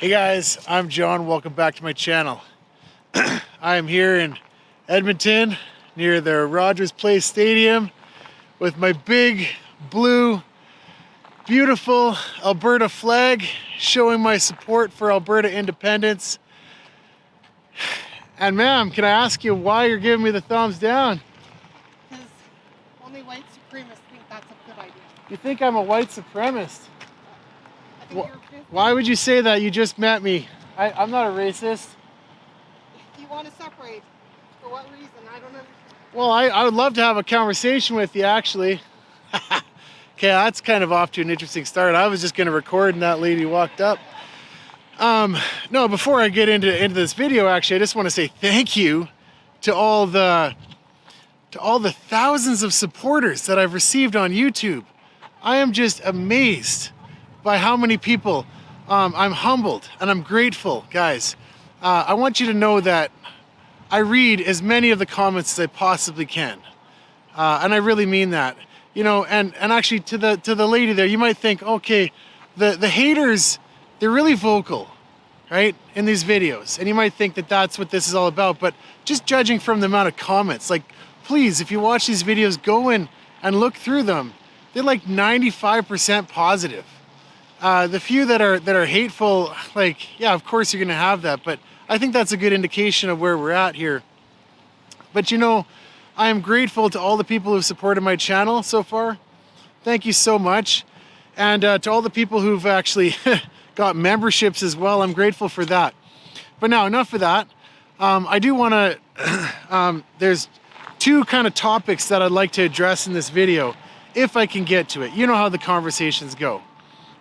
Hey guys, I'm John. Welcome back to my channel. I am here in Edmonton near the Rogers Place Stadium with my big blue beautiful Alberta flag showing my support for Alberta independence. And ma'am, can I ask you why you're giving me the thumbs down? Because only white supremacists think that's a good idea. You think I'm a white supremacist? I think you're Why would you say that? You just met me. I'm not a racist. You want to separate. For what reason? I don't understand. Well, I would love to have a conversation with you, actually. Okay, that's kind of off to an interesting start. I was just going to record and that lady walked up. No, before I get into this video, actually, I just want to say thank you to all the thousands of supporters that I've received on YouTube. I am just amazed by how many people. I'm humbled and I'm grateful, guys. I want you to know that I read as many of the comments as I possibly can, and I really mean that. You know, and actually to the lady there, you might think, okay, the haters, they're really vocal, right, in these videos, and you might think that that's what this is all about. But just judging from the amount of comments, like, please, if you watch these videos, go in and look through them. They're like 95% positive. The few that are hateful, like, yeah, of course you're gonna have that, but I think that's a good indication of where we're at here. But you know, I am grateful to all the people who've supported my channel so far. Thank you so much. And to all the people who've actually got memberships as well, I'm grateful for that. But now, enough of that. I do wanna, there's two kind of topics that I'd like to address in this video, if I can get to it. You know how the conversations go.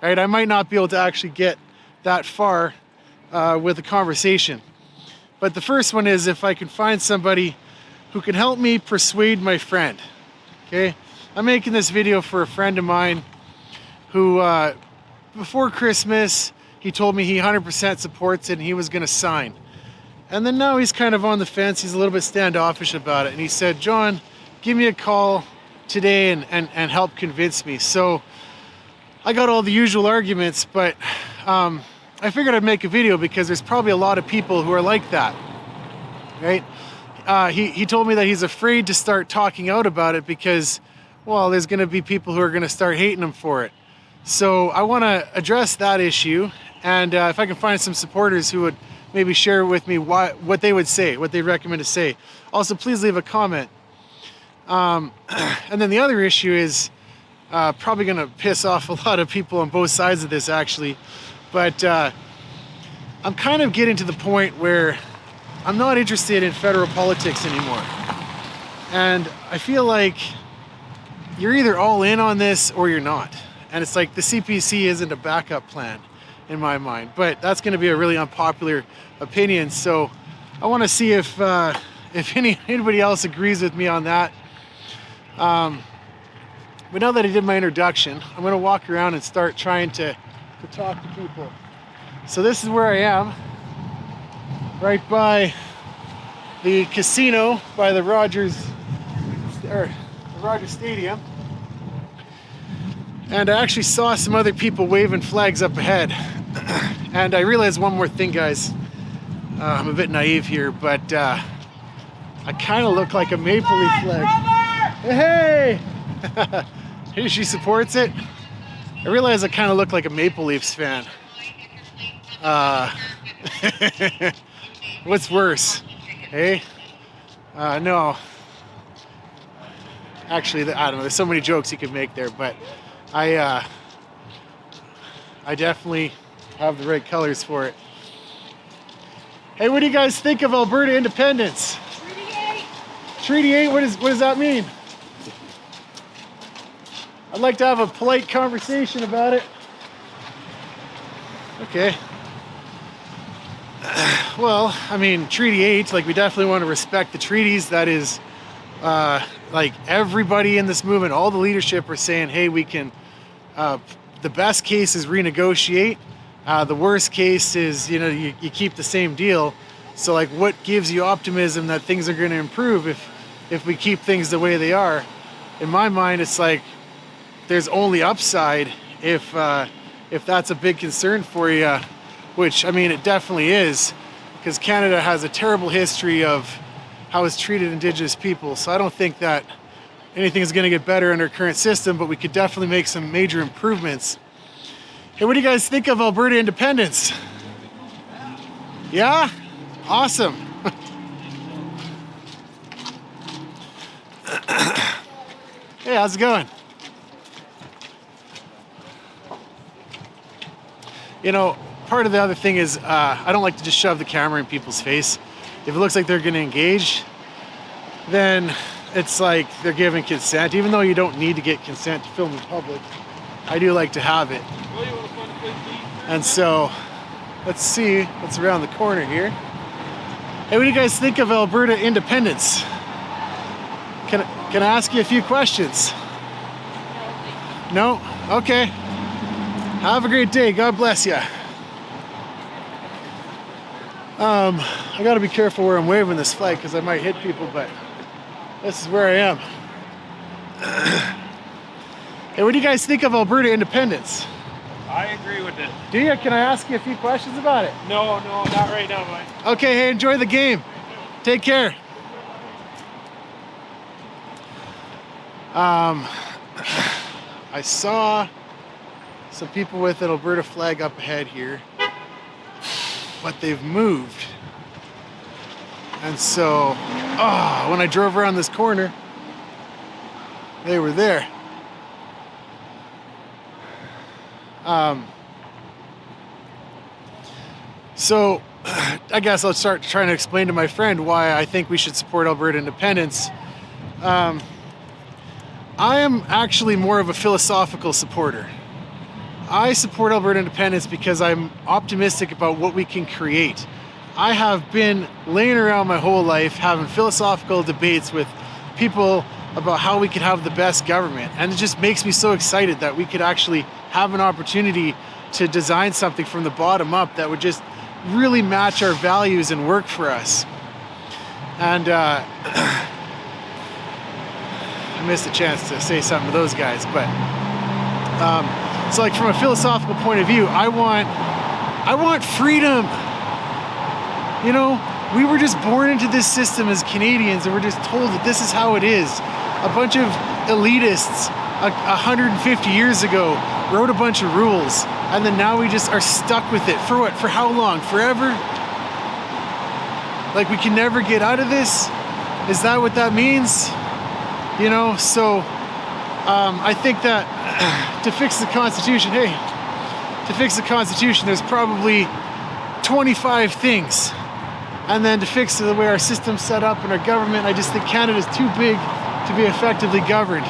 Right, I might not be able to actually get that far with a conversation. But the first one is if I can find somebody who can help me persuade my friend. Okay, I'm making this video for a friend of mine who, before Christmas, he told me he 100% supports it and he was gonna sign. And then now he's kind of on the fence, he's a little bit standoffish about it. And he said, John, give me a call today and help convince me. So I got all the usual arguments, but I figured I'd make a video because there's probably a lot of people who are like that, right? He told me that he's afraid to start talking out about it because, well, there's gonna be people who are gonna start hating him for it. So I wanna address that issue, and if I can find some supporters who would maybe share with me what they would say, what they recommend to say. Also, please leave a comment. And then the other issue is, probably gonna piss off a lot of people on both sides of this actually, but I'm kind of getting to the point where I'm not interested in federal politics anymore. And I feel like you're either all in on this or you're not. And it's like the CPC isn't a backup plan in my mind, but that's gonna be a really unpopular opinion. So I wanna see if anybody else agrees with me on that. But now that I did my introduction, I'm gonna walk around and start trying to talk to people. So this is where I am, right by the casino, by the Rogers Stadium. And I actually saw some other people waving flags up ahead. And I realized one more thing, guys. I'm a bit naive here, but I kind of look like a Maple Leaf flag. Hey! She supports it. I realize I kind of look like a Maple Leafs fan. What's worse? Hey? No. Actually, I don't know. There's so many jokes you could make there, but I definitely have the right colors for it. Hey, what do you guys think of Alberta independence? Treaty 8! Treaty 8, what does that mean? I'd like to have a polite conversation about it. Okay. Well, I mean, Treaty 8, like, we definitely want to respect the treaties. That is, like, everybody in this movement, all the leadership are saying, hey, we can, the best case is renegotiate. The worst case is, you know, you keep the same deal. So, like, what gives you optimism that things are going to improve if we keep things the way they are? In my mind, it's like, there's only upside if that's a big concern for you. which, I mean, it definitely is, because Canada has a terrible history of how it's treated Indigenous people. So I don't think that anything is going to get better under current system, but we could definitely make some major improvements. Hey, what do you guys think of Alberta independence? Yeah? Awesome. Hey, how's it going? You know, part of the other thing is I don't like to just shove the camera in people's face. If it looks like they're going to engage, then it's like they're giving consent. Even though you don't need to get consent to film in public, I do like to have it. And so, let's see what's around the corner here. Hey, what do you guys think of Alberta independence? Can I ask you a few questions? No? Okay. Have a great day. God bless you. I gotta be careful where I'm waving this flag because I might hit people, but this is where I am. Hey, what do you guys think of Alberta independence? I agree with it. Do you? Can I ask you a few questions about it? No, not right now, Mike. Okay, hey, enjoy the game. Take care. I saw some people with an Alberta flag up ahead here, but they've moved. And so, when I drove around this corner, they were there. So, I guess I'll start trying to explain to my friend why I think we should support Alberta independence. I am actually more of a philosophical supporter. I support Alberta independence because I'm optimistic about what we can create. I have been laying around my whole life having philosophical debates with people about how we could have the best government. And it just makes me so excited that we could actually have an opportunity to design something from the bottom up that would just really match our values and work for us. And I missed a chance to say something to those guys, but so like from a philosophical point of view, I want freedom. You know, we were just born into this system as Canadians and we're just told that this is how it is. A bunch of elitists 150 years ago wrote a bunch of rules and then now we just are stuck with it. For what? For how long? Forever? Like we can never get out of this? Is that what that means? You know, so I think that to fix the Constitution, there's probably 25 things. And then to fix the way our system's set up and our government, I just think Canada's too big to be effectively governed.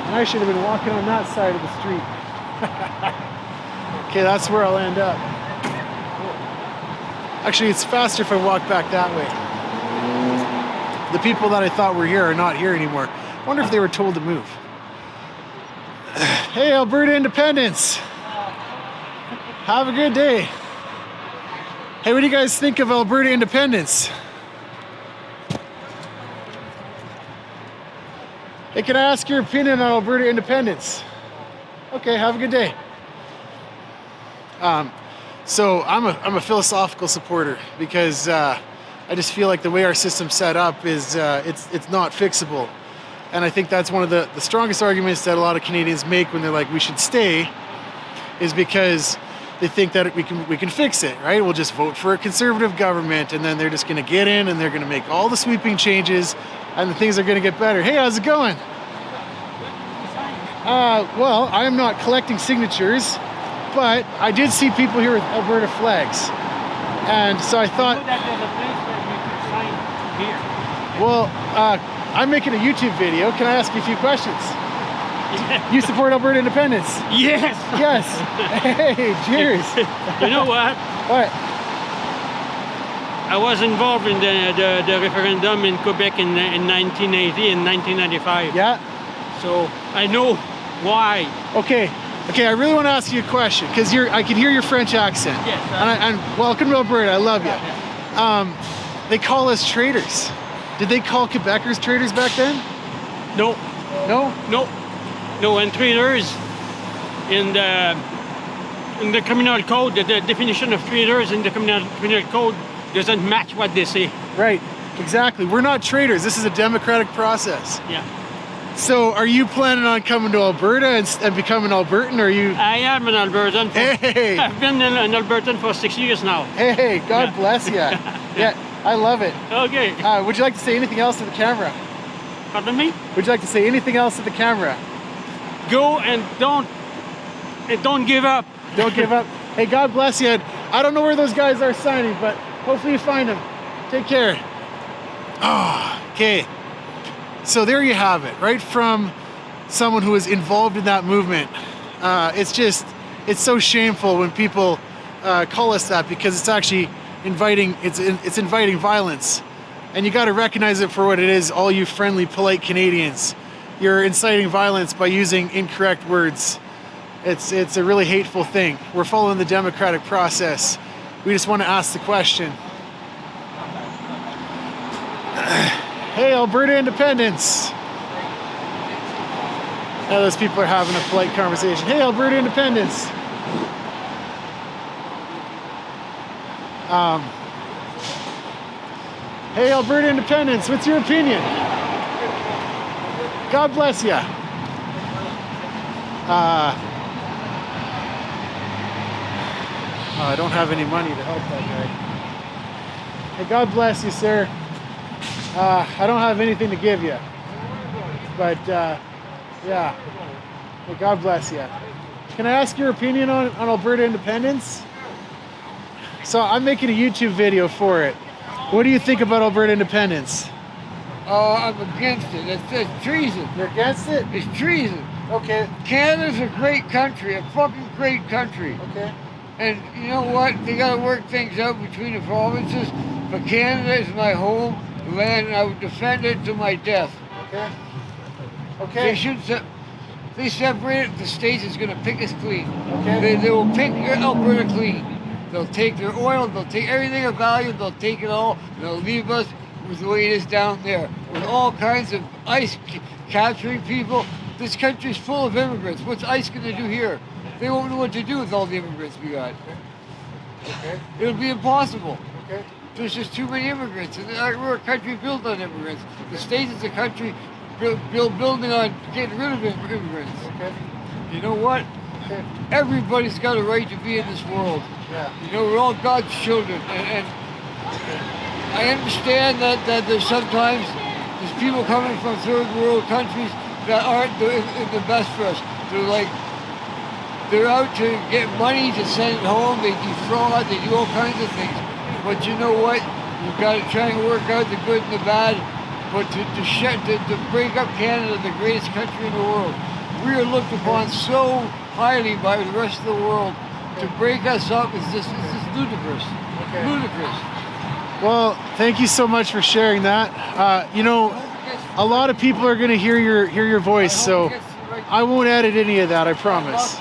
And I should have been walking on that side of the street. Okay, that's where I'll end up. Actually, it's faster if I walk back that way. The people that I thought were here are not here anymore. I wonder if they were told to move. Hey, Alberta independence. Have a good day. Hey, what do you guys think of Alberta independence? Hey, can I ask your opinion on Alberta independence? Okay, have a good day. So I'm a philosophical supporter because I just feel like the way our system's set up is it's not fixable. And I think that's one of the strongest arguments that a lot of Canadians make when they're like, we should stay, is because they think that we can fix it, right? We'll just vote for a conservative government and then they're just gonna get in and they're gonna make all the sweeping changes and the things are gonna get better. Hey, how's it going? Well, I am not collecting signatures, but I did see people here with Alberta flags. And so I thought... that there's a place where you can sign here. Well, I'm making a YouTube video. Can I ask you a few questions? You support Alberta independence? Yes. Yes. Hey, cheers. You know what? What? I was involved in the referendum in Quebec in 1980 and 1995. Yeah? So I know why. Okay, I really want to ask you a question because I can hear your French accent. Yes. And welcome to Alberta. I love you. They call us traitors. Did they call Quebecers traitors back then? No. No? No. No, and traitors in in the criminal code, the definition of traitors in the criminal code doesn't match what they say. Right, exactly. We're not traitors. This is a democratic process. Yeah. So are you planning on coming to Alberta and becoming Albertan, or are you? I am an Albertan. Hey! I've been an Albertan for 6 years now. Hey, God bless you. Yeah, I love it. Okay. Would you like to say anything else to the camera? Pardon me? Would you like to say anything else to the camera? Go and don't give up. Don't give up. Hey, God bless you. I don't know where those guys are signing, but hopefully you find them. Take care. Okay. So there you have it, right from someone who is involved in that movement. It's so shameful when people call us that, because it's actually inviting violence. And you got to recognize it for what it is, all you friendly, polite Canadians. You're inciting violence by using incorrect words. It's a really hateful thing. We're following the democratic process. We just want to ask the question. Hey, Alberta independence. Now those people are having a polite conversation. Hey, Alberta independence. Hey, Alberta independence, what's your opinion? God bless you. I don't have any money to help that guy. Hey, God bless you, sir. I don't have anything to give you, but yeah. Hey, God bless you. Can I ask your opinion on Alberta independence? So I'm making a YouTube video for it. What do you think about Alberta independence? I'm against it. It's treason. You're against it? It's treason. Okay. Canada's a great country, a fucking great country. Okay. And you know what? They gotta work things out between the provinces. But Canada is my home land, and I would defend it to my death. Okay. Okay. They separate the states is gonna pick us clean. Okay. They will pick Alberta clean. They'll take their oil, they'll take everything of value, they'll take it all, and they'll leave us with the way it is down there. With all kinds of ICE capturing people. This country's full of immigrants. What's ICE gonna do here? They won't know what to do with all the immigrants we got. Okay. It'll be impossible. Okay. There's just too many immigrants. And we're a country built on immigrants. The States is a country building on getting rid of immigrants. Okay. You know what? Okay. Everybody's got a right to be in this world. Yeah. You know, we're all God's children. And I understand that there's sometimes there's people coming from third world countries that aren't the best for us. They're out to get money to send it home. They defraud. They do all kinds of things. But you know what? You've got to try and work out the good and the bad. But to break up Canada, the greatest country in the world, we are looked upon so highly by the rest of the world. To break us up is just ludicrous. Okay. Ludicrous. Well, thank you so much for sharing that. You know, a lot of people are going to hear your voice, so I won't edit any of that. I promise.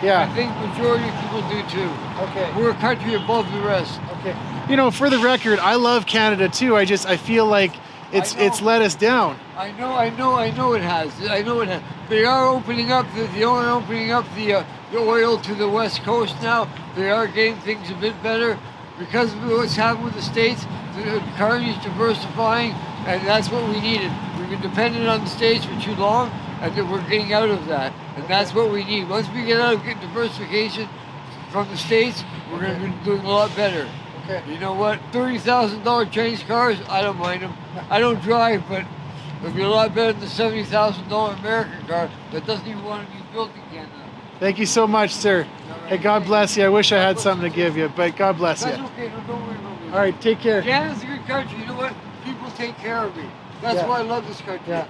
Yeah. I think majority of people do too. Okay. We're a country above the rest. Okay. You know, for the record, I love Canada too. I feel like it's let us down. I know it has. I know it has. They are opening up the oil to the west coast now. They are getting things a bit better because of what's happened with the states. The economy is diversifying, and that's what we needed. We've been dependent on the states for too long, and we're getting out of that. And that's what we need. Once we get out of diversification from the states, we're going to be doing a lot better. Okay. You know what? $30,000 Chinese cars, I don't mind them. I don't drive, but it'll be a lot better than the $70,000 American car that doesn't even want to be built in Canada. Thank you so much, sir. Hey, God bless you. I wish I had something to give you, but God bless you. That's okay. No, don't worry about me. All right, take care. Canada's a good country. You know what? People take care of me. That's Yeah. why I love this country. Yeah.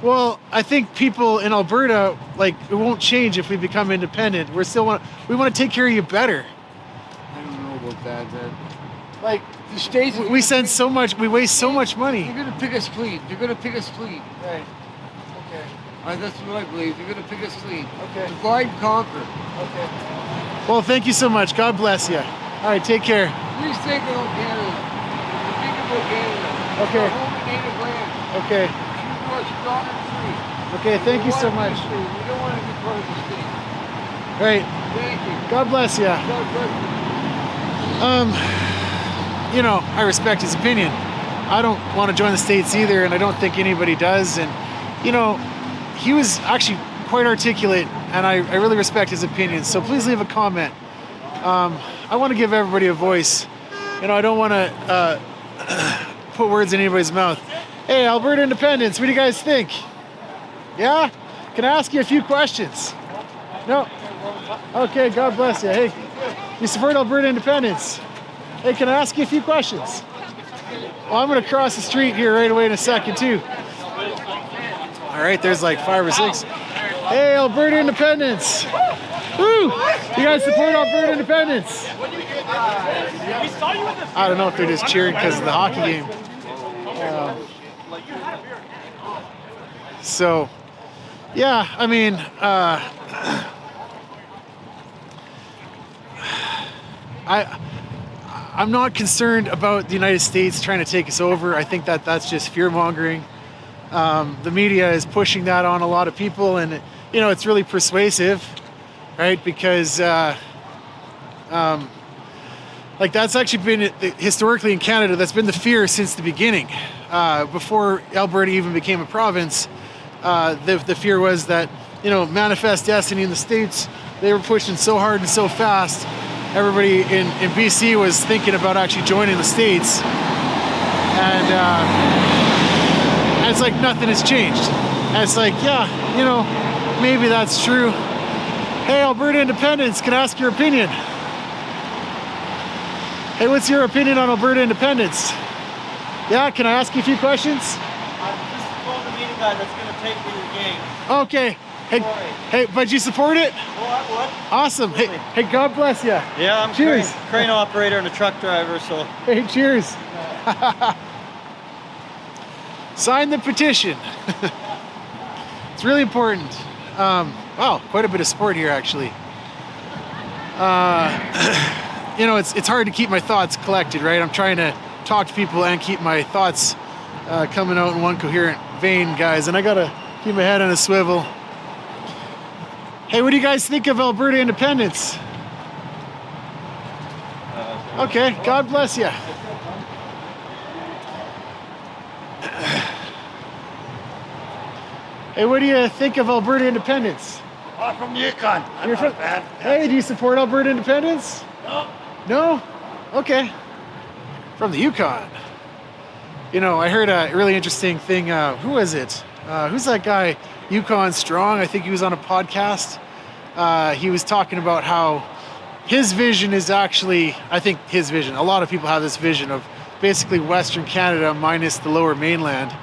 Well, I think people in Alberta, like, it won't change if we become independent. We want to take care of you better. I don't know about that, man. Like, The states. we waste so much money. They're gonna pick us clean. They're gonna pick us clean. Right. Okay. That's what I believe. They're gonna pick us clean. Okay. Divide and conquer. Okay. Well, thank you so much. God bless you. All right, take care. Please think about Canada. Think about Canada. Okay. Our home and native land. Okay. We are strong and free. Okay, thank you so We want to much. be free. We don't want to be part of the state. Right. Thank you. God bless you. God bless you. You know, I respect his opinion. I don't want to join the States either, and I don't think anybody does. And, you know, he was actually quite articulate, and I really respect his opinion. So please leave a comment. I want to give everybody a voice. You know, I don't want to put words in anybody's mouth. Hey, Alberta independence, what do you guys think? Yeah? Can I ask you a few questions? No? Okay, God bless you. Hey, you support Alberta independence? Hey, can I ask you a few questions? Well, I'm going to cross the street here right away in a second, too. All right, there's like 5 or 6. Hey, Alberta independence. Woo! You guys support Alberta independence? I don't know if they're just cheering because of the hockey game. So, yeah, I mean, I'm not concerned about the United States trying to take us over. I think that that's just fear-mongering. The media is pushing that on a lot of people, and you know, it's really persuasive, right? Because like that's actually been historically in Canada, that's been the fear since the beginning. Before Alberta even became a province, the fear was that, you know, manifest destiny in the States, they were pushing so hard and so fast. Everybody in BC was thinking about actually joining the States. And it's like nothing has changed. And it's like, yeah, you know, maybe that's true. Hey, Alberta independence, can I ask your opinion? Hey, what's your opinion on Alberta independence? Yeah, can I ask you a few questions? Just phone the meeting guy that's going to take me to the game. Okay. Hey, but you support it? Oh, I would. Awesome. Hey, God bless you. Yeah, I'm cheers. Crane operator and a truck driver, so. Hey, cheers. Sign the petition. It's really important. Wow, quite a bit of support here, actually. You know, it's hard to keep my thoughts collected, right? I'm trying to talk to people and keep my thoughts coming out in one coherent vein, guys, and I gotta keep my head on a swivel. Hey, what do you guys think of Alberta independence? Okay, God bless you. Hey, what do you think of Alberta independence? I'm from Yukon. You're from, hey, do you support Alberta independence? No. No? Okay. From the Yukon. You know, I heard a really interesting thing. Who was it? Who's that guy? Yukon Strong. I think he was on a podcast. He was talking about how his vision is actually, I think his vision, a lot of people have this vision of basically Western Canada minus the lower mainland,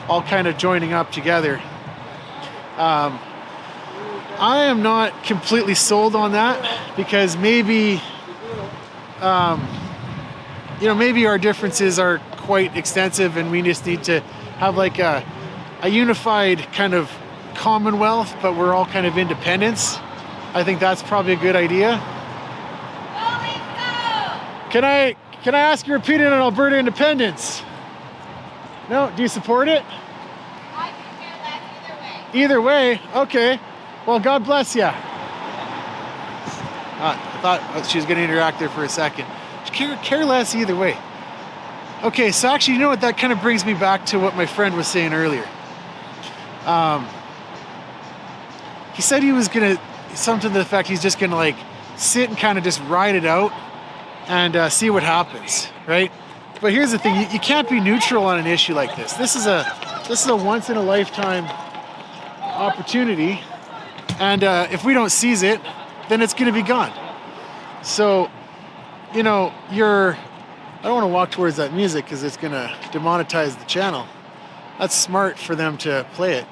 all kind of joining up together. I am not completely sold on that because maybe, you know, maybe our differences are quite extensive and we just need to have like a unified kind of commonwealth, but we're all kind of independents. I think that's probably a good idea. Can I ask your opinion on Alberta independence? No? Do you support it? I can care less either way. Either way? Okay. Well, God bless you. I thought she was going to interact there for a second. Care less either way. Okay, so actually, you know what? That kind of brings me back to what my friend was saying earlier. He said he was going to, something to the effect he's just going to like sit and kind of just ride it out and see what happens, right? But here's the thing, you can't be neutral on an issue like this. This is a once in a lifetime opportunity. And if we don't seize it, then it's going to be gone. So, you know, I don't want to walk towards that music because it's going to demonetize the channel. That's smart for them to play it.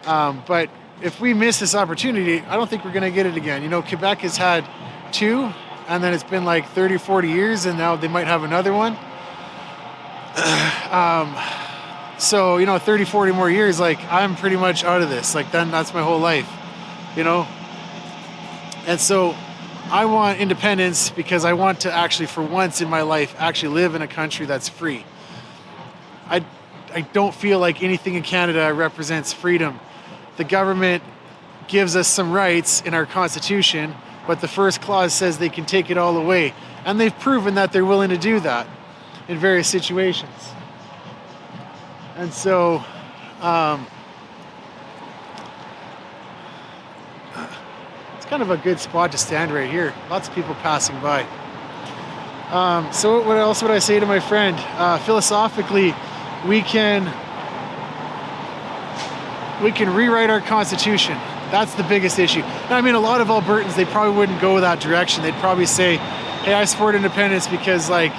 But if we miss this opportunity, I don't think we're going to get it again. You know, Quebec has had 2, and then it's been like 30, 40 years, and now they might have another one. So, you know, 30, 40 more years, like, I'm pretty much out of this. Like, then that's my whole life, you know? And so I want independence because I want to actually, for once in my life, actually live in a country that's free. I don't feel like anything in Canada represents freedom. The government gives us some rights in our constitution, but the first clause says they can take it all away. And they've proven that they're willing to do that in various situations. And so, it's kind of a good spot to stand right here. Lots of people passing by. So what else would I say to my friend? Philosophically, we can rewrite our constitution. That's the biggest issue. Now, I mean, a lot of Albertans, they probably wouldn't go that direction. They'd probably say, hey, I support independence because, like,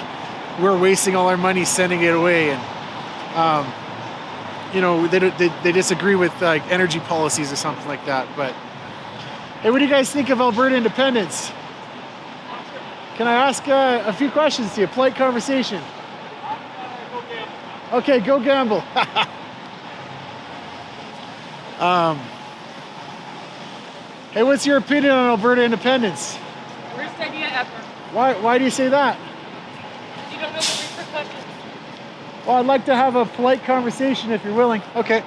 we're wasting all our money sending it away. And, you know, they disagree with, like, energy policies or something like that. But, hey, what do you guys think of Alberta independence? Can I ask a few questions to you? Polite conversation. Okay, go gamble. Hey, what's your opinion on Alberta independence? Worst idea ever. Why do you say that? You don't know the repercussions. Well, I'd like to have a polite conversation if you're willing. Okay.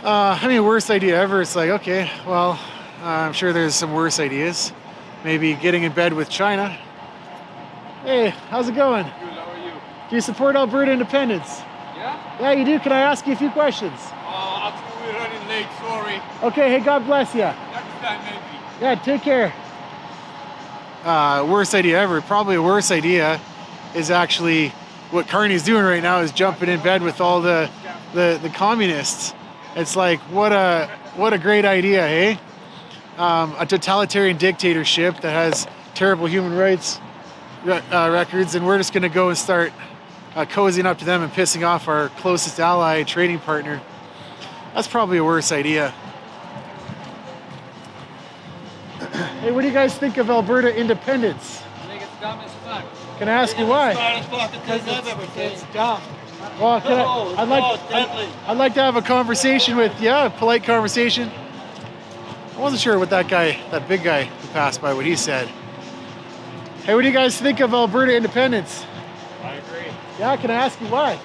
I mean, worst idea ever. It's like, okay, well, I'm sure there's some worse ideas. Maybe getting in bed with China. Hey, how's it going? Good, how are you? Do you support Alberta independence? Yeah? Yeah, you do. Can I ask you a few questions? Actually, we're running late, sorry. Okay, hey, God bless you. Next time, maybe. Yeah, take care. Worst idea ever. Probably a worse idea is actually what Carney's doing right now is jumping in bed with all the communists. It's like, what a great idea, eh? A totalitarian dictatorship that has terrible human rights records, and we're just going to go and start cozying up to them and pissing off our closest ally, trading partner. That's probably a worse idea. Hey, what do you guys think of Alberta independence? I think it's dumb as fuck. Can I ask you why? It's dumb. Well, I'd like to have a conversation with, a polite conversation. I wasn't sure what that big guy who passed by, what he said. Hey, what do you guys think of Alberta independence? I agree. Yeah, can I ask you why? I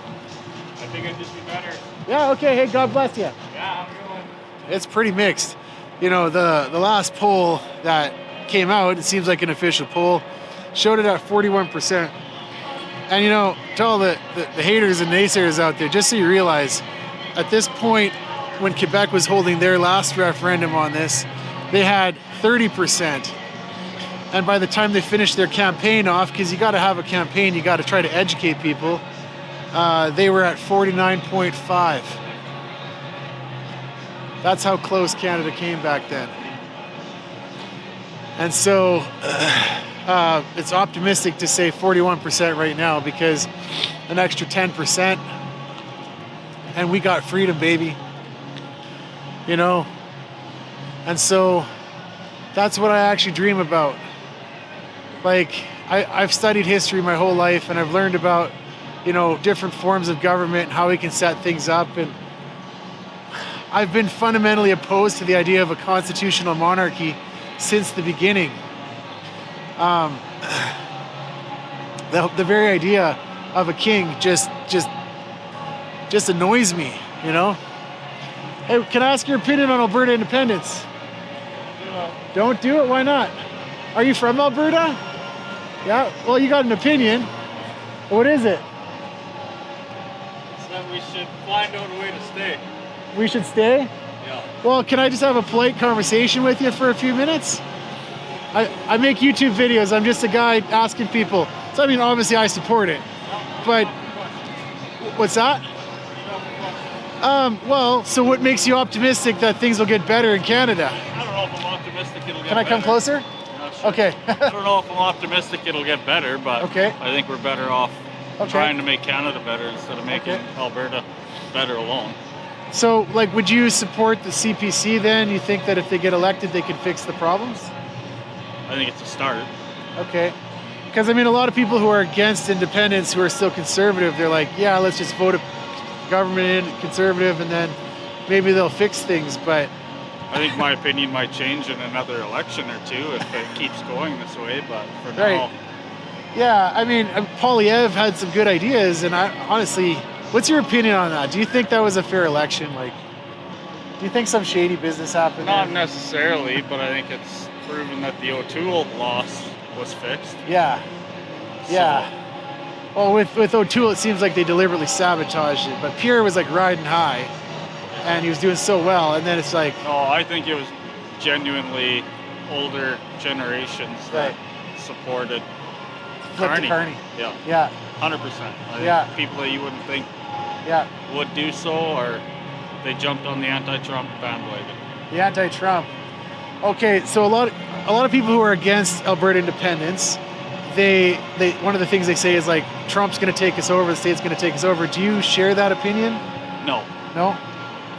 think it'd just be better. Yeah, okay, hey, God bless you. Yeah, have a good one. It's pretty mixed. You know, the last poll that came out, it seems like an official poll, showed it at 41%. And you know, to all the haters and naysayers out there, just so you realize, at this point, when Quebec was holding their last referendum on this, they had 30%. And by the time they finished their campaign off, because you got to have a campaign, you got to try to educate people, they were at 49.5. That's how close Canada came back then. And so it's optimistic to say 41% right now, because an extra 10% and we got freedom, baby. You know? And so that's what I actually dream about. Like, I've studied history my whole life, and I've learned about, you know, different forms of government, how we can set things up, and I've been fundamentally opposed to the idea of a constitutional monarchy since the beginning. The very idea of a king just annoys me, you know? Hey, can I ask your opinion on Alberta independence? Don't do it? Why not? Are you from Alberta? Yeah, well, you got an opinion. What is it? So that we should find out a way to stay. We should stay? Yeah. Well, can I just have a polite conversation with you for a few minutes? I make YouTube videos. I'm just a guy asking people. So, I mean, obviously I support it. But, what's that? Well, so what makes you optimistic that things will get better in Canada? I don't know if I'm optimistic it'll get better. Can I come closer? I'm not sure. Okay. I don't know if I'm optimistic it'll get better, but Okay. I think we're better off Okay. trying to make Canada better instead of making Okay. Alberta better alone. So, like, would you support the CPC then? You think that if they get elected, they can fix the problems? I think it's a start. Okay. Because, I mean, a lot of people who are against independence, who are still conservative, they're like, yeah, let's just vote a government in conservative and then maybe they'll fix things. But I think my opinion might change in another election or two if it keeps going this way, but for Right. now, yeah, I mean, Polyev had some good ideas, and I honestly, what's your opinion on that? Do you think that was a fair election? Like, Do you think some shady business happened Not there? necessarily, but I think it's proven that the O'Toole loss was fixed. Yeah. Yeah. Well, with O'Toole, it seems like they deliberately sabotaged it. But Pierre was like riding high, and he was doing so well. And then it's like, No, I think it was genuinely older generations that supported flip to Carney. Carney. Yeah, Yeah. 100%. I think Yeah. people that you wouldn't think Yeah. would do so, or they jumped on the anti-Trump bandwagon. The anti-Trump. Okay, so a lot of people who are against Alberta independence, they one of the things they say is like Trump's going to take us over, the state's going to take us over. Do you share that opinion? No, No.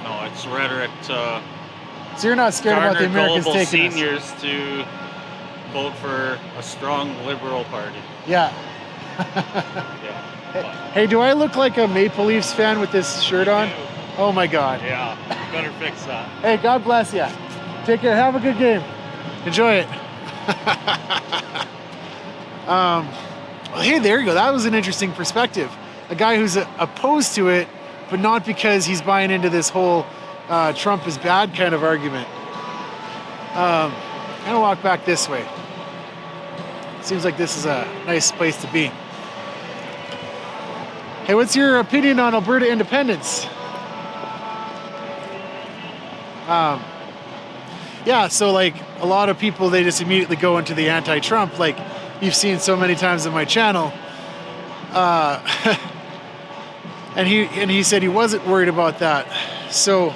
no, it's rhetoric to So you're not scared about the garner Americans gullible taking us? seniors to vote for a strong liberal party. Yeah. Yeah, Hey, do I look like a Maple Leafs fan with this shirt on? Oh my God. yeah, you better fix that. Hey, God bless you. Take care. Have a good game. Enjoy it. Well, hey, there you go. That was an interesting perspective. A guy who's opposed to it, but not because he's buying into this whole Trump is bad kind of argument. I'm gonna walk back this way. Seems like this is a nice place to be. Hey, what's your opinion on Alberta independence? Yeah, so like a lot of people, they just immediately go into the anti-Trump, like you've seen so many times on my channel. And he said he wasn't worried about that. So,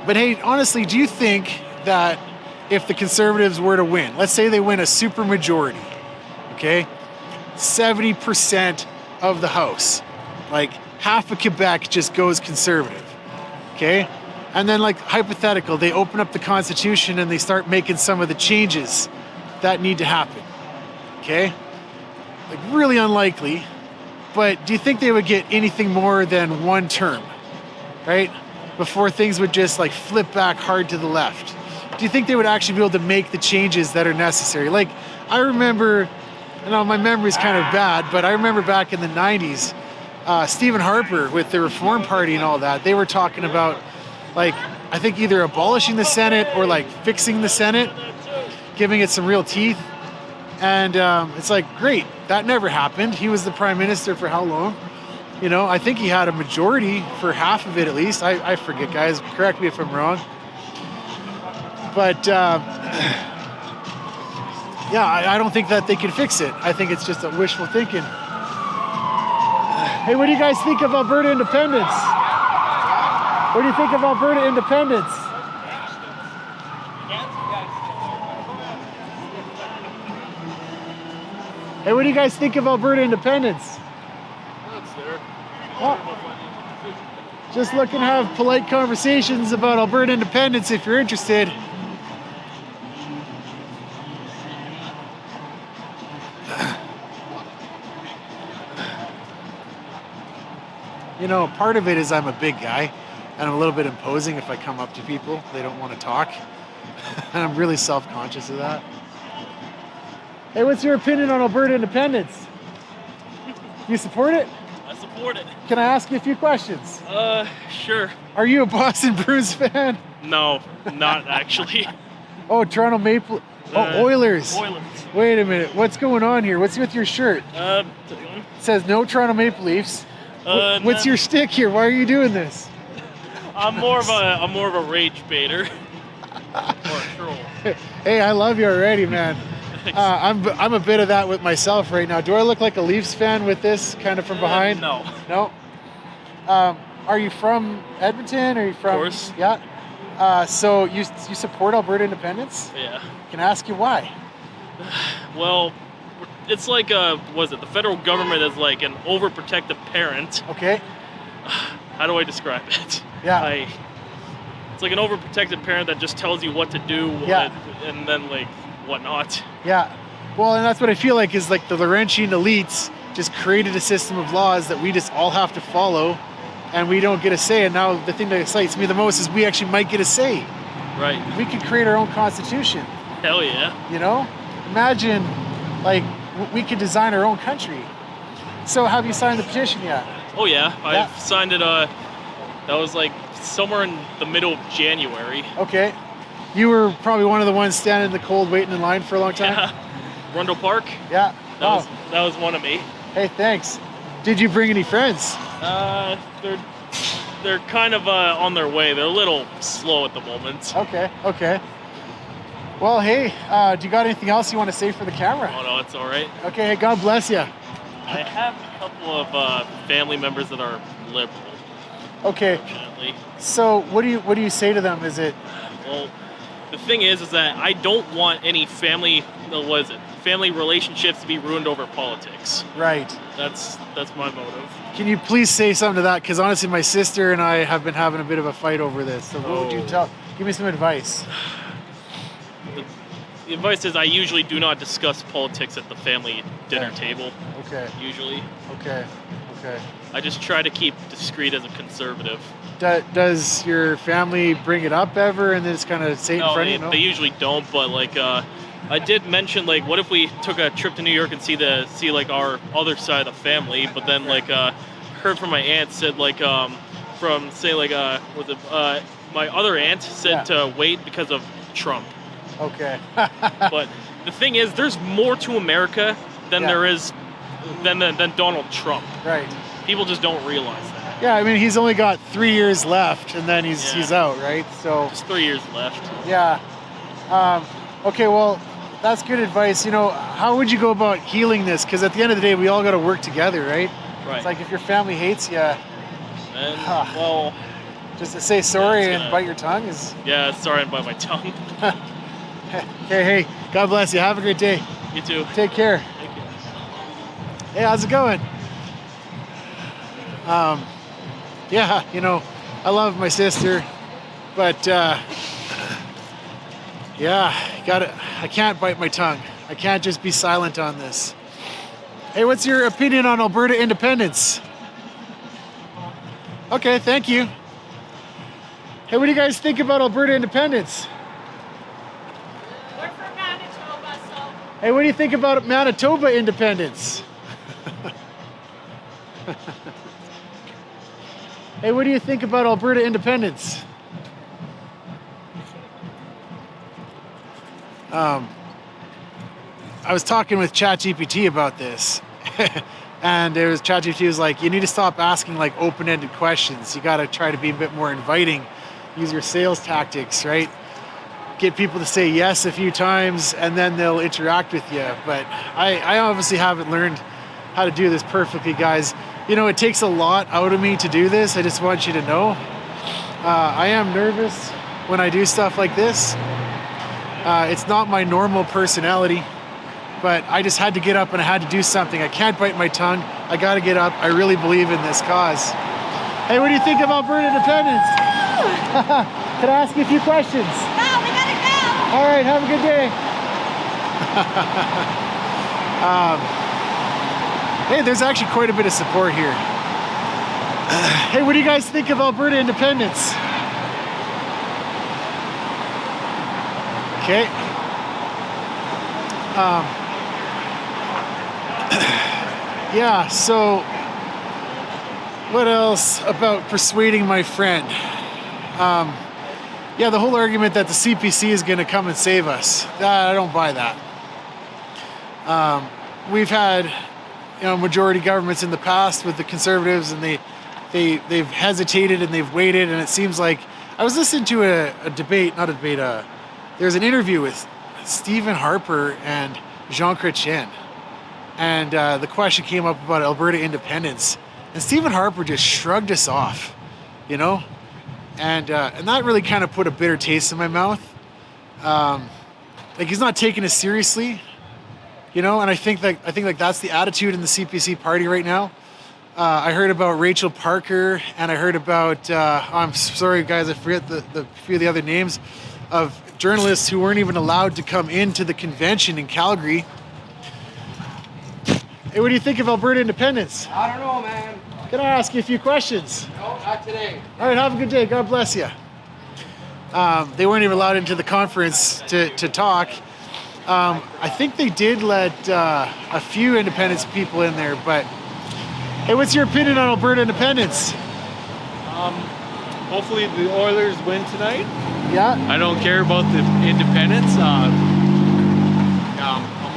but hey, honestly, do you think that if the Conservatives were to win, let's say they win a super majority, okay, 70% of the House, like half of Quebec just goes Conservative, okay? And then like hypothetical, they open up the Constitution and they start making some of the changes that need to happen, okay? Like really unlikely, but do you think they would get anything more than one term, right? Before things would just like flip back hard to the left. Do you think they would actually be able to make the changes that are necessary? Like I remember, you know, my memory's kind of bad, but I remember back in the 90s, Stephen Harper with the Reform Party and all that, they were talking about like, I think either abolishing the Senate or like fixing the Senate, giving it some real teeth. And it's like, great, that never happened. He was the prime minister for how long? You know, I think he had a majority for half of it at least. I forget, guys, correct me if I'm wrong. But yeah, I don't think that they can fix it. I think it's just a wishful thinking. Hey, what do you guys think of Alberta independence? What do you think of Alberta independence? Hey, what do you guys think of Alberta independence? Well, just looking to have polite conversations about Alberta independence if you're interested. You know, part of it is I'm a big guy and I'm a little bit imposing if I come up to people. They don't want to talk. And I'm really self-conscious of that. Hey, what's your opinion on Alberta independence? You support it? I support it. Can I ask you a few questions? Sure. Are you a Boston Bruins fan? No, not actually. Oh, Toronto Maple... Oh, Oilers. Oilers. Wait a minute. What's going on here? What's with your shirt? Uh, It says no Toronto Maple Leafs. What's no. your shtick here? Why are you doing this? I'm more of a rage baiter. Or a troll. Hey, I love you already, man. I'm a bit of that with myself right now. Do I look like a Leafs fan with this kind of from behind? No. No. Are you from Edmonton? Are you from? Of course. Yeah. So you support Alberta independence? Yeah. Can I ask you why? Well, it's like the federal government is like an overprotective parent. Okay. How do I describe it? Yeah. It's like an overprotective parent that just tells you what to do, and then like whatnot. Yeah. Well, and that's what I feel like is like the Laurentian elites just created a system of laws that we just all have to follow, and we don't get a say. And now the thing that excites me the most is we actually might get a say. Right. We could create our own constitution. Hell yeah. You know? Imagine, like, we could design our own country. So have you signed the petition yet? Oh yeah, I've signed it. That was like somewhere in the middle of January. Okay. You were probably one of the ones standing in the cold waiting in line for a long time? Yeah. Rundle Park. Yeah. That was one of me. Hey, thanks. Did you bring any friends? They're kind of on their way. They're a little slow at the moment. Okay. Well, hey, do you got anything else you want to say for the camera? Oh no, it's all right. Okay, hey, God bless you. I have a couple of family members that are liberal. Okay. Unfortunately. So what do you say to them? Is it? Well, the thing is that I don't want any family relationships to be ruined over politics. Right. That's my motive. Can you please say something to that? Because honestly, my sister and I have been having a bit of a fight over this. So what would you tell? Give me some advice. The advice is I usually do not discuss politics at the family dinner table. Okay. Usually. Okay. I just try to keep discreet as a conservative. Does your family bring it up ever and then it's kind of say it in front of you? No, they usually don't. But like, I did mention like, what if we took a trip to New York and see like our other side of the family? But then like, heard from my aunt said like, from say like, my other aunt said to wait because of Trump. Okay. But the thing is, there's more to America than there is than Donald Trump. Right. People just don't realize that. Yeah, I mean, he's only got 3 years left, and then he's out, right? So just 3 years left. Yeah. Okay, well, that's good advice. You know, how would you go about healing this? Because at the end of the day, we all got to work together, right? Right. It's like if your family hates you, and well, just to say sorry and bite your tongue is. Yeah, sorry and bite my tongue. Hey, God bless you. Have a great day. You too. Take care. Thank you. Hey, how's it going? Yeah, you know, I love my sister, but yeah, I can't bite my tongue. I can't just be silent on this. Hey, what's your opinion on Alberta independence? Okay, thank you. Hey, what do you guys think about Alberta independence? We're from Manitoba, so. Hey, what do you think about Manitoba independence? Hey, what do you think about Alberta independence? I was talking with ChatGPT about this, and ChatGPT was like, you need to stop asking like open-ended questions. You got to try to be a bit more inviting. Use your sales tactics, right? Get people to say yes a few times, and then they'll interact with you. But I obviously haven't learned how to do this perfectly, guys. You know, it takes a lot out of me to do this. I just want you to know. I am nervous when I do stuff like this. It's not my normal personality, but I just had to get up and I had to do something. I can't bite my tongue. I got to get up. I really believe in this cause. Hey, what do you think of Alberta independence? Can I ask you a few questions? No, we gotta go. All right, have a good day. Hey, there's actually quite a bit of support here. Hey, what do you guys think of Alberta independence? Okay. Yeah, so what else about persuading my friend? Yeah, the whole argument that the CPC is going to come and save us. I don't buy that. We've had, you know, majority governments in the past with the Conservatives, and they've hesitated and they've waited, and it seems like I was listening to there's an interview with Stephen Harper and Jean Chrétien, and the question came up about Alberta independence, and Stephen Harper just shrugged us off, you know, and that really kind of put a bitter taste in my mouth. Like, he's not taking us seriously, you know, and I think like that's the attitude in the CPC party right now. I heard about Rachel Parker, and I heard about I'm sorry guys, I forget the few of the other names of journalists who weren't even allowed to come into the convention in Calgary. Hey, what do you think of Alberta independence? I don't know, man. Can I ask you a few questions? No, not today. All right, have a good day. God bless you. They weren't even allowed into the conference to talk. I think they did let a few independence people in there, but hey, what's your opinion on Alberta independence? Hopefully the Oilers win tonight. Yeah. I don't care about the independence. I'm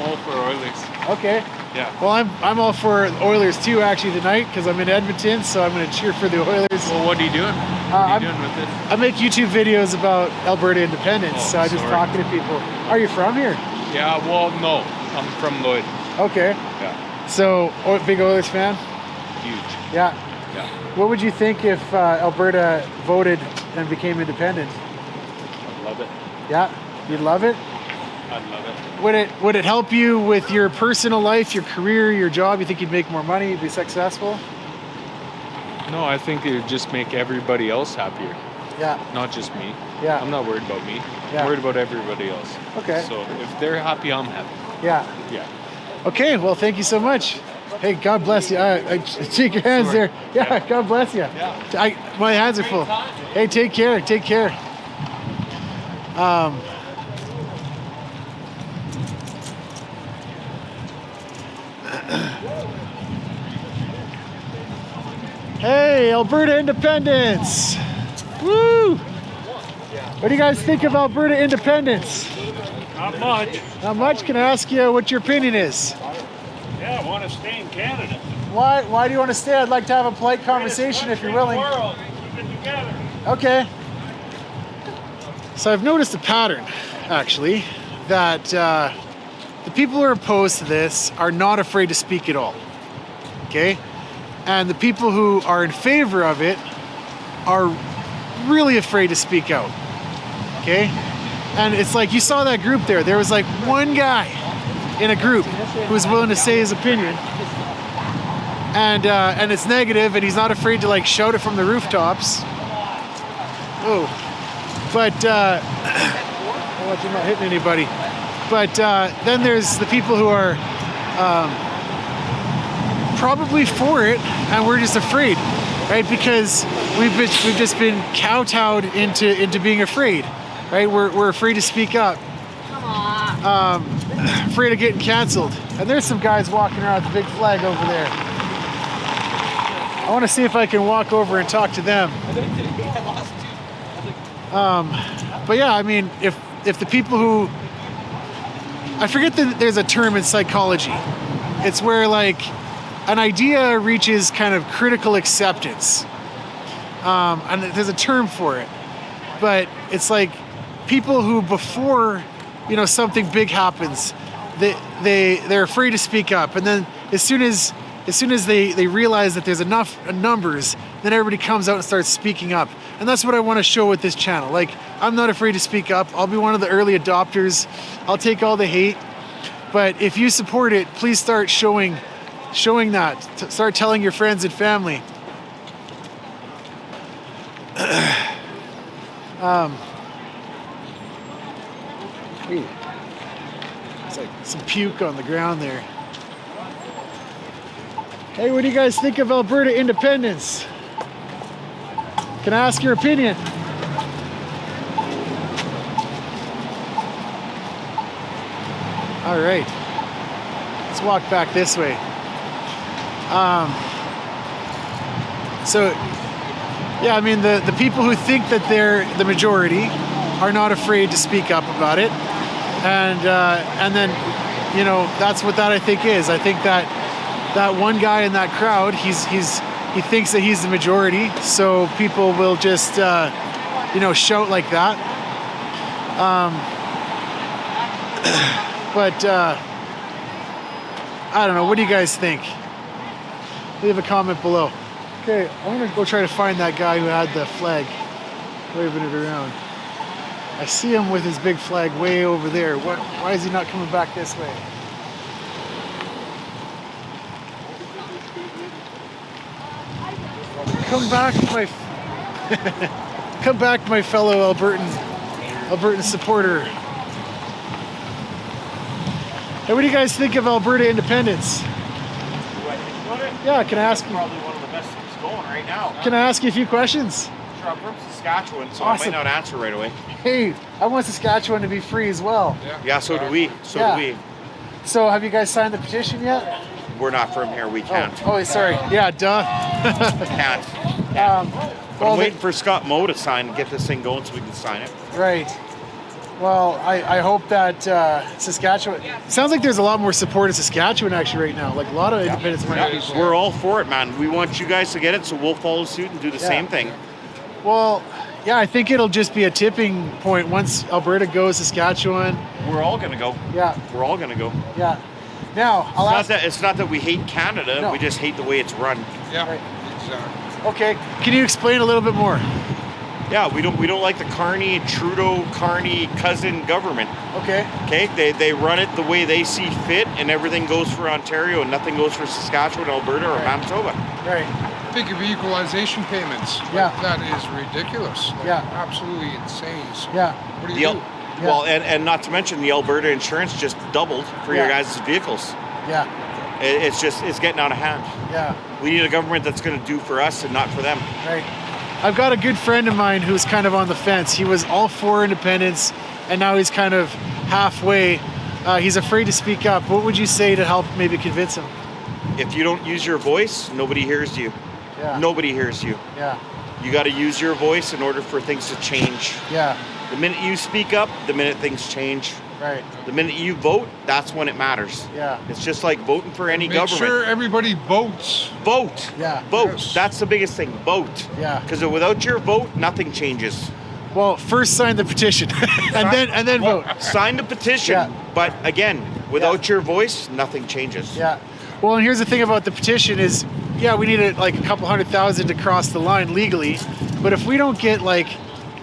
all for Oilers. Okay. Yeah. Well, I'm all for Oilers too actually tonight because I'm in Edmonton, so I'm going to cheer for the Oilers. Well, what are you doing? What are you doing with it? I make YouTube videos about Alberta independence, so I just talking to people. Are you from here? Yeah. Well, no. I'm from Lloyd. Okay. Yeah. So, big Oilers fan? Huge. Yeah. Yeah. What would you think if Alberta voted and became independent? I love it. Yeah, you'd love it? I'd love it. Would it help you with your personal life, your career, your job? You think you'd make more money, you'd be successful? No, I think it would just make everybody else happier. Yeah. Not just me. Yeah. I'm not worried about me. Yeah. I'm worried about everybody else. Okay. So if they're happy, I'm happy. Yeah. Yeah. Okay, well, thank you so much. Hey, God bless you. I shake your hands there. Yeah, God bless you. Yeah. My hands are full. Hey, take care. Take care. Hey, Alberta independence. Woo! What do you guys think of Alberta independence? Not much. Not much. Can I ask you what your opinion is? Yeah, I want to stay in Canada. Why do you want to stay? I'd like to have a polite conversation if you're willing. World, keep it together. Okay. So I've noticed a pattern, actually, that the people who are opposed to this are not afraid to speak at all. Okay? And the people who are in favor of it are really afraid to speak out. Okay? And it's like you saw that group there. There was like one guy in a group who was willing to say his opinion. And it's negative, and he's not afraid to like shout it from the rooftops. Oh. But I'll let you not hitting anybody. But then there's the people who are probably for it, and we're just afraid, right? Because we've just been kowtowed into being afraid, right? We're afraid to speak up. Afraid of getting canceled. And there's some guys walking around with a big flag over there. I want to see if I can walk over and talk to them. But yeah, I mean, if the people who, I forget that there's a term in psychology. It's where like an idea reaches kind of critical acceptance. And there's a term for it. But it's like people who before, something big happens, they're afraid to speak up. And then as soon as they realize that there's enough numbers, then everybody comes out and starts speaking up. And that's what I want to show with this channel. Like, I'm not afraid to speak up. I'll be one of the early adopters. I'll take all the hate. But if you support it, please start showing that. Start telling your friends and family. Hey, it's like some puke on the ground there. Hey, what do you guys think of Alberta independence? Can I ask your opinion? All right, let's walk back this way. So, yeah, I mean, the people who think that they're the majority are not afraid to speak up about it. And then, that's what that I think is. I think that one guy in that crowd, he thinks that he's the majority, so people will just, shout like that. But I don't know. What do you guys think? Leave a comment below. Okay, I'm gonna go try to find that guy who had the flag, waving it around. I see him with his big flag way over there. Why is he not coming back this way? Come back, come back, my fellow Albertan supporter. Hey, what do you guys think of Alberta independence? Yeah, can I ask you? Probably one of the best things going right now. Can I ask you a few questions? Sure, I'm from Saskatchewan, so Awesome. I might not answer right away. Hey, I want Saskatchewan to be free as well. Yeah, so do we. So Yeah. do we. So have you guys signed the petition yet? We're not from here. We can't. Oh, sorry. Yeah, duh. Can't. But I'm waiting for Scott Moe to sign and get this thing going so we can sign it. Right. Well, I hope that Saskatchewan. Sounds like there's a lot more support in Saskatchewan actually right now. Like a lot of independent people. We're all for it, man. We want you guys to get it, so we'll follow suit and do the same thing. Well, yeah, I think it'll just be a tipping point once Alberta goes, Saskatchewan. We're all gonna go. Yeah. We're all gonna go. Yeah. Now, it's not that we hate Canada. No. We just hate the way it's run. Yeah. Right. Exactly. Okay. Can you explain a little bit more? Yeah, we don't like the Carney, Trudeau, Carney cousin government. Okay. Okay, they run it the way they see fit, and everything goes for Ontario, and nothing goes for Saskatchewan, Alberta, or Manitoba. Right. Think of equalization payments. Yeah. That is ridiculous. Like, Yeah. absolutely insane. So Yeah. what do you do? Well, and not to mention the Alberta insurance just doubled for your guys' vehicles. Yeah. It's getting out of hand. Yeah. We need a government that's going to do for us and not for them. Right. I've got a good friend of mine who's kind of on the fence. He was all for independence, and now he's kind of halfway. He's afraid to speak up. What would you say to help maybe convince him? If you don't use your voice, nobody hears you. Yeah. Nobody hears you. Yeah. You got to use your voice in order for things to change. Yeah. The minute you speak up, the minute things change. Right. The minute you vote, that's when it matters. Yeah. It's just like voting for any Make government. sure everybody votes. Vote. Yeah. Vote. Yes. That's the biggest thing. Vote. Yeah. Because without your vote, nothing changes. Well, first sign the petition, and then vote. Sign the petition. Yeah. But again, without your voice, nothing changes. Yeah. Well, and here's the thing about the petition is, yeah, we need like a couple 100,000 to cross the line legally, but if we don't get like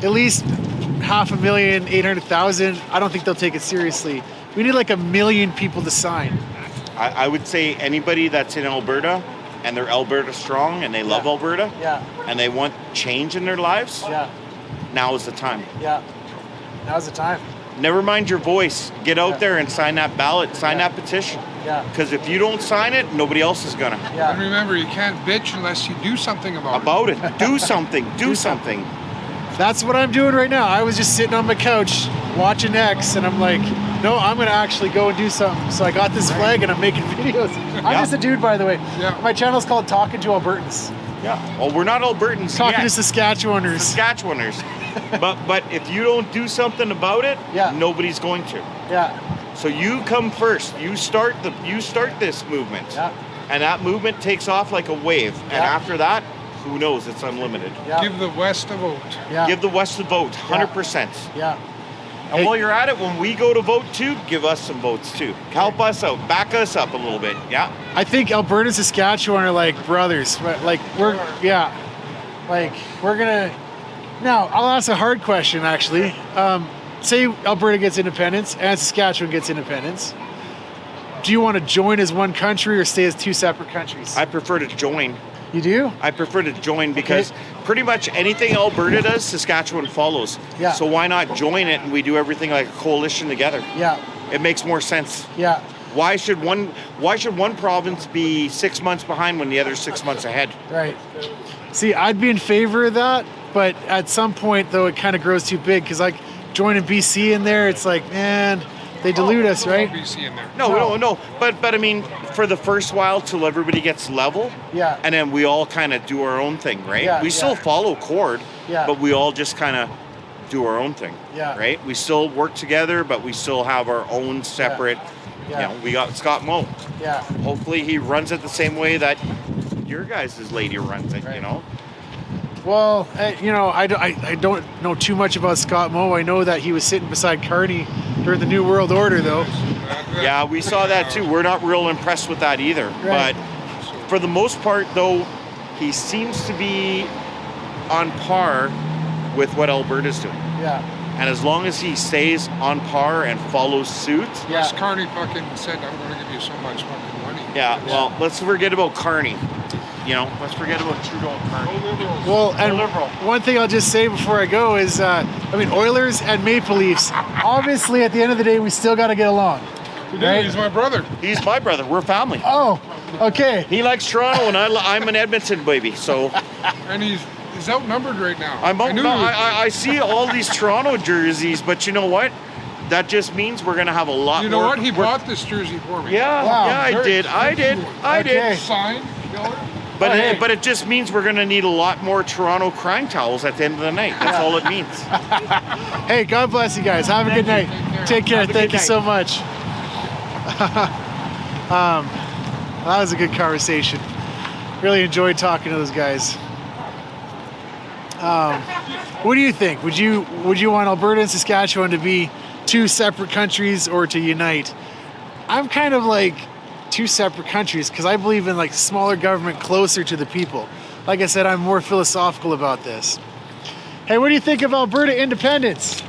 at least 500,000, 800,000, I don't think they'll take it seriously. We need like 1 million people to sign. I would say anybody that's in Alberta and they're Alberta strong and they love Alberta Yeah. and they want change in their lives, Yeah. now is the time. Yeah. Now's the time. Never mind your voice. Get out Yeah. there and sign that ballot, sign that petition. Yeah. Because if you don't sign it, nobody else is gonna. And Yeah. remember, you can't bitch unless you do something about it. Do something. Do something. That's what I'm doing right now. I was just sitting on my couch watching X, and I'm like, no, I'm gonna actually go and do something. So I got this flag, and I'm making videos. I'm just a dude, by the way. Yeah. My channel's called Talking to Albertans. Yeah. Well, we're not Albertans Talking yet. to Saskatchewaners. Saskatchewaners. but if you don't do something about it, Yeah. nobody's going to. Yeah. So you come first. You start this movement. Yeah. And that movement takes off like a wave. And Yeah. after that, who knows? It's unlimited. Yeah. Give the West a vote. Yeah. Give the West a vote, 100%. Yeah. And while you're at it, when we go to vote too, give us some votes too. Help us out. Back us up a little bit. Yeah. I think Alberta and Saskatchewan are like brothers. Like we're gonna. Now I'll ask a hard question actually. Say Alberta gets independence and Saskatchewan gets independence. Do you want to join as one country or stay as two separate countries? I prefer to join. You do? I prefer to join because pretty much anything Alberta does, Saskatchewan follows. Yeah. So why not join it and we do everything like a coalition together? Yeah. It makes more sense. Yeah. Why should one province be 6 months behind when the other's 6 months ahead? Right. See, I'd be in favor of that, but at some point though, it kind of grows too big because like joining BC in there, it's like, man, they dilute us, right? BC in there. No. But I mean, for the first while till everybody gets level, Yeah. and then we all kind of do our own thing, right? Yeah, We still yeah. follow Cord, Yeah. but we all just kind of do our own thing, Yeah. right? We still work together, but we still have our own separate. Yeah. You know, we got Scott Moe. Yeah. Hopefully, he runs it the same way that your guys' lady runs it. Right. You know. Well, I don't know too much about Scott Moe. I know that he was sitting beside Carney during the New World Order, though. Yeah, we saw that too. We're not real impressed with that either. Right. But for the most part, though, he seems to be on par with what Alberta's doing. Yeah. And as long as he stays on par and follows suit, Yes, Carney fucking said, I'm going to give you so much fucking money. yeah, well, let's forget about Carney. You know, let's forget about Trudeau and Carney. Well, and liberal. one thing I'll just say before I go is, Oilers and Maple Leafs. Obviously, at the end of the day, we still got to get along. Right? He's my brother. He's my brother. We're family. Oh, okay. He likes Toronto, and I'm an Edmonton baby. So And he's outnumbered right now. I see all these Toronto jerseys, but you know what? That just means we're gonna have a lot. You know more, what? He bought this jersey for me. Yeah, Wow. yeah, I did. Okay. Signed, killer. But Oh, hey. but it just means we're going to need a lot more Toronto crying towels at the end of the night. That's all it means. Hey, God bless you guys. Have a good night. Take care. Thank you so much. That was a good conversation. Really enjoyed talking to those guys. What do you think? Would you want Alberta and Saskatchewan to be two separate countries or to unite? I'm kind of like two separate countries because I believe in like smaller government closer to the people. Like I said, I'm more philosophical about this. Hey, what do you think of Alberta independence?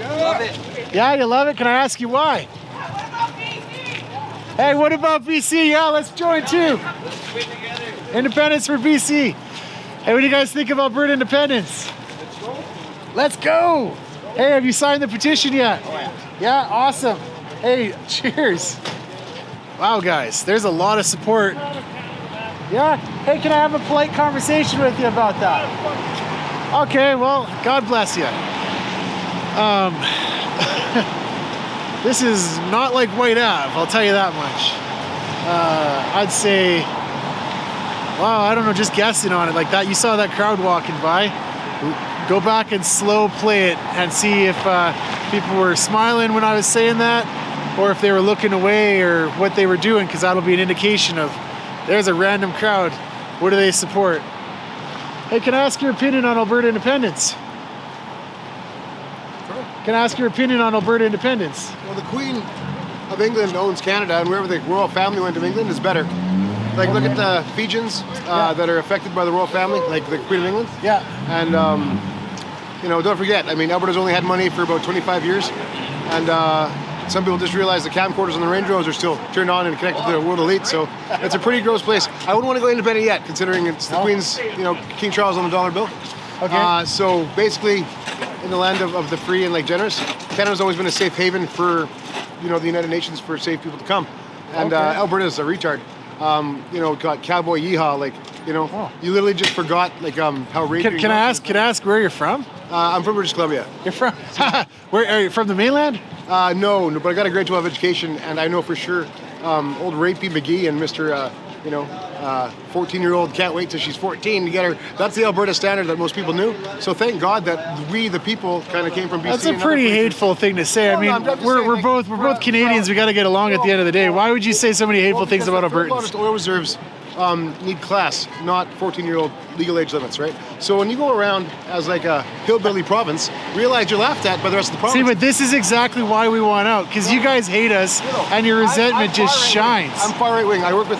Love it. Yeah, you love it? Can I ask you why? Hey, what about BC? Yeah, let's join too. Independence for BC. Hey, what do you guys think of Alberta independence? Let's go. Hey, have you signed the petition yet? Oh, yeah. Yeah, awesome. Hey, cheers. Wow, guys, there's a lot of support. Yeah? Hey, can I have a polite conversation with you about that? Okay, well, God bless you. This is not like White Ave, I'll tell you that much. I'd say, wow, I don't know, just guessing on it like that. You saw that crowd walking by. Go back and slow play it and see if people were smiling when I was saying that, or if they were looking away or what they were doing, because that'll be an indication of there's a random crowd. What do they support? Hey, can I ask your opinion on Alberta independence? Can I ask your opinion on Alberta independence? Well, the Queen of England owns Canada, and wherever the royal family went to England is better. Like, look at the Fijians that are affected by the royal family, like the Queen of England. Yeah. And, you know, don't forget, I mean, Alberta's only had money for about 25 years, and some people just realize the camcorders on the Range Rovers are still turned on and connected to the world elite, so it's a pretty gross place. I wouldn't want to go independent yet, considering it's the Queen's, you know, King Charles on the dollar bill. Okay. So basically, in the land of the free and like generous, Canada's always been a safe haven for, you know, the United Nations for safe people to come. And Alberta's a retard. You know, got cowboy yeehaw, like, you know, you literally just forgot like how raping. Can I ask where you're from? I'm from British Columbia. You're from? Where are you from? The mainland? No, but I got a grade 12 education, and I know for sure old Rapey McGee and Mr. 14-year-old can't wait till she's 14 to get her. That's the Alberta standard that most people knew. So thank God that we, the people, kind of came from BC. That's a pretty hateful thing to say. I mean, we're both Canadians. We got to get along at the end of the day. Why would you say so many hateful things about Albertans? Largest oil reserves need class, not 14-year-old legal age limits, right? So when you go around as like a hillbilly province, realize you're laughed at by the rest of the province. See, but this is exactly why we want out, because you guys hate us, and your resentment just shines. I'm far right wing. I work with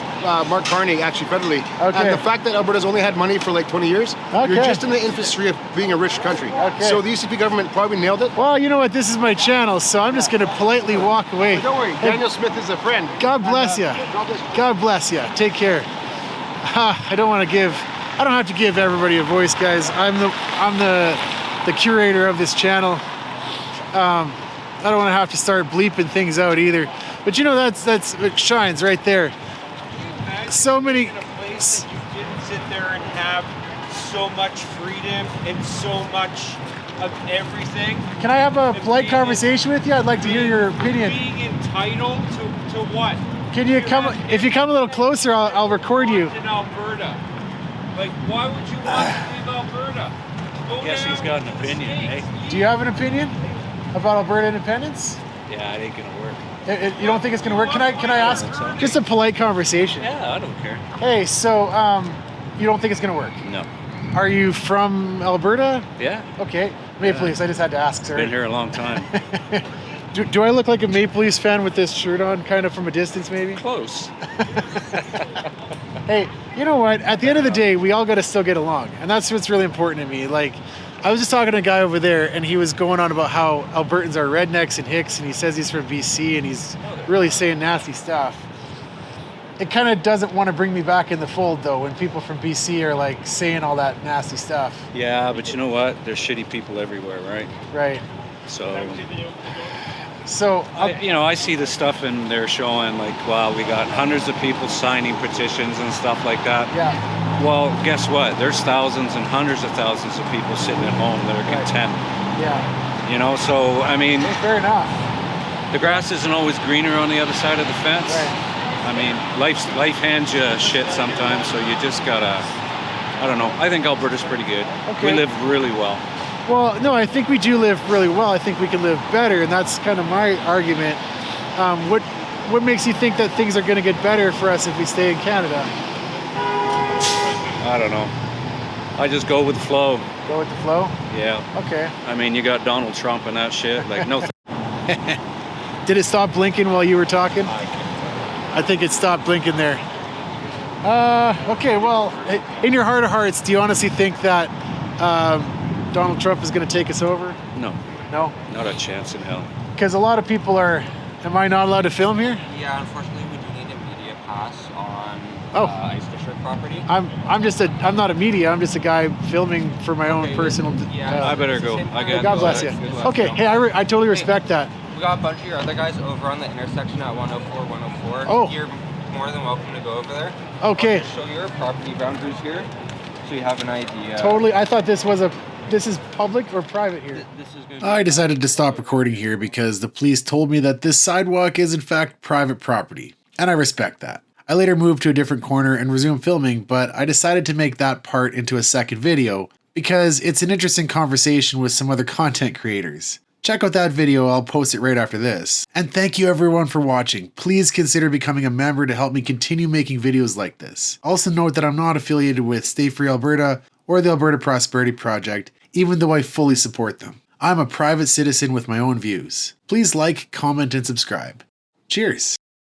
Mark Carney, actually federally. Okay. And the fact that Alberta's only had money for like 20 years, you're just in the infancy of being a rich country. Okay. So the UCP government probably nailed it. Well, you know what? This is my channel, so I'm just going to politely walk away. But don't worry, Daniel Smith is a friend. God bless you. God bless you. Take care. I don't have to give everybody a voice, guys. I'm the curator of this channel. I don't want to have to start bleeping things out either. But you know, that's it shines right there. So many. You didn't sit there and have so much freedom and so much of everything. Can I have a polite conversation with you? I'd like to hear your opinion. Being entitled to what? Can you come? If you come a little closer, I'll record you. In Alberta, like, why would you want to leave Alberta? I guess he's got an opinion, eh? Do you have an opinion about Alberta independence? Yeah, it ain't gonna work. You don't think it's gonna work? Can I ask just a polite conversation? Yeah, I don't care. Hey, so you don't think it's gonna work? No. Are you from Alberta? Yeah. Okay. Maple Leafs. I just had to ask, sir. Been here a long time. Do I look like a Maple Leafs fan with this shirt on, kind of from a distance, maybe? Close. Hey, you know what? At the end of the day, we all got to still get along, and that's what's really important to me. Like, I was just talking to a guy over there, and he was going on about how Albertans are rednecks and hicks, and he says he's from BC, and he's really saying nasty stuff. It kind of doesn't want to bring me back in the fold, though, when people from BC are like saying all that nasty stuff. Yeah, but you know what? There's shitty people everywhere, right? Right. So I see the stuff and they're showing like, wow, we got hundreds of people signing petitions and stuff like that. Yeah. Well, guess what? There's thousands and hundreds of thousands of people sitting at home that are content. Yeah. You know, so I mean, fair enough. The grass isn't always greener on the other side of the fence. Right. I mean, life hands you shit sometimes, so you just gotta, I don't know. I think Alberta's pretty good. Okay. We live really well. Well, no, I think we do live really well. I think we can live better, and that's kind of my argument. What makes you think that things are going to get better for us if we stay in Canada? I don't know. I just go with the flow. Go with the flow? Yeah. Okay. I mean, you got Donald Trump and that shit. Like, no. Did it stop blinking while you were talking? I think it stopped blinking there. Okay, well, in your heart of hearts, do you honestly think that Donald Trump is going to take us over? No. No? Not a chance in hell. Because a lot of people are... Am I not allowed to film here? Yeah, unfortunately, we do need a media pass on Ice District property. I'm not a media. I'm just a guy filming for my own personal. I better go. God bless you. Okay. Hey, I totally respect that. We got a bunch of your other guys over on the intersection at 104, 104. Oh. You're more than welcome to go over there. Okay. I'll show your property boundaries here, so you have an idea. Totally. I thought this is public or private here? I decided to stop recording here because the police told me that this sidewalk is in fact private property, and I respect that. I later moved to a different corner and resumed filming, but I decided to make that part into a second video because it's an interesting conversation with some other content creators. Check out that video, I'll post it right after this. And thank you everyone for watching. Please consider becoming a member to help me continue making videos like this. Also note that I'm not affiliated with Stay Free Alberta or the Alberta Prosperity Project, even though I fully support them. I'm a private citizen with my own views. Please like, comment, and subscribe. Cheers!